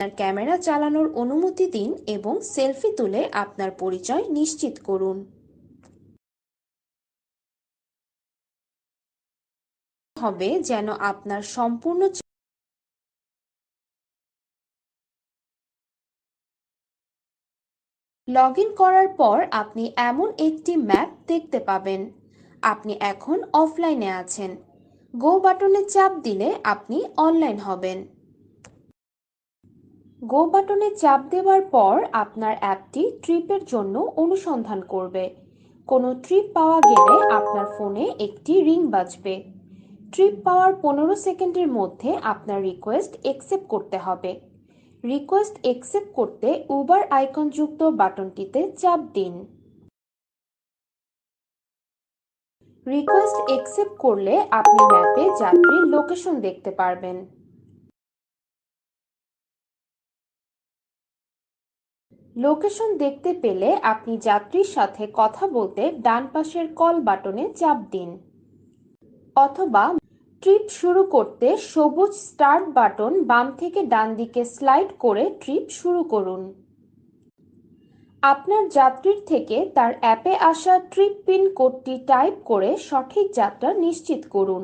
আপনার ক্যামেরা চালানোর অনুমতি দিন এবং সেলফি তুলে আপনার পরিচয় নিশ্চিত করুন। হবে যেন আপনার সম্পূর্ণ লগ ইন করার পর আপনি এমন একটি ম্যাপ দেখতে পাবেন। আপনি এখন অফলাইনে আছেন। গো বাটনে চাপ দিলে আপনি অনলাইন হবেন। গো বাটনে চাপ দেওয়ার পর আপনার অ্যাপটি ট্রিপের জন্য অনুসন্ধান করবে। কোনো ট্রিপ পাওয়া গেলে আপনার ফোনে একটি রিং বাজবে। ট্রিপ পাওয়ার 15 সেকেন্ডের মধ্যে আপনার রিকোয়েস্ট অ্যাকসেপ্ট করতে হবে। রিকোয়েস্ট অ্যাকসেপ্ট করতে উবার আইকনযুক্ত বাটনটিতে চাপ দিন। রিকোয়েস্ট অ্যাকসেপ্ট করলে আপনি ম্যাপে যাত্রীর লোকেশন দেখতে পারবেন। লোকেশন দেখতে পেলে আপনি যাত্রীর সাথে কথা বলতে ডান পাশের কল বাটনে চাপ দিন, অথবা ট্রিপ শুরু করতে সবুজ স্টার্ট বাটন বাম থেকে ডান দিকে স্লাইড করে ট্রিপ শুরু করুন। আপনার যাত্রীর থেকে তার অ্যাপে আসা ট্রিপ পিন কোডটি টাইপ করে সঠিক যাত্রা নিশ্চিত করুন।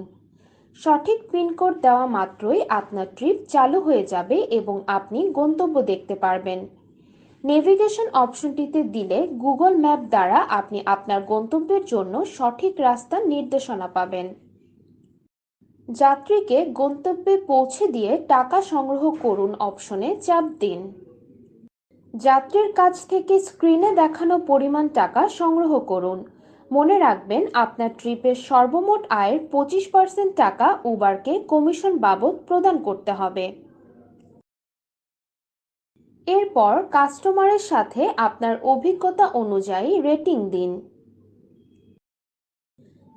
সঠিক পিনকোড দেওয়া মাত্রই আপনার ট্রিপ চালু হয়ে যাবে এবং আপনি গন্তব্য দেখতে পারবেন। নেভিগেশন অপশনটিতে দিলে গুগল ম্যাপ দ্বারা আপনি আপনার গন্তব্যের জন্য সঠিক রাস্তার নির্দেশনা পাবেন। যাত্রীকে গন্তব্যে পৌঁছে দিয়ে টাকা সংগ্রহ করুন অপশনে চাপ দিন। যাত্রীর কাছ থেকে স্ক্রিনে দেখানো পরিমাণ টাকা সংগ্রহ করুন। মনে রাখবেন, আপনার ট্রিপের সর্বমোট আয়ের 25% টাকা উবারকে কমিশন বাবদ প্রদান করতে হবে। এরপর কাস্টমারের সাথে আপনার অভিজ্ঞতা অনুযায়ী রেটিং দিন।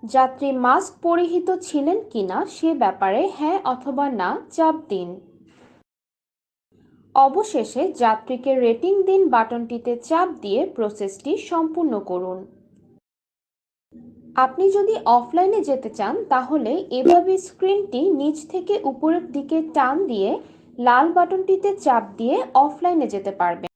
যাত্রী মাস্ক পরিহিত ছিলেন কিনা সে ব্যাপারে হ্যাঁ অথবা না চাপ দিন। অবশেষে যাত্রীকে রেটিং দিন বাটনটিতে চাপ দিয়ে প্রসেসটি সম্পূর্ণ করুন। আপনি যদি অফলাইনে যেতে চান তাহলে এভাবে স্ক্রিনটি নিচ থেকে উপরের দিকে টান দিয়ে লাল বাটনটিতে চাপ দিয়ে অফলাইনে যেতে পারবেন।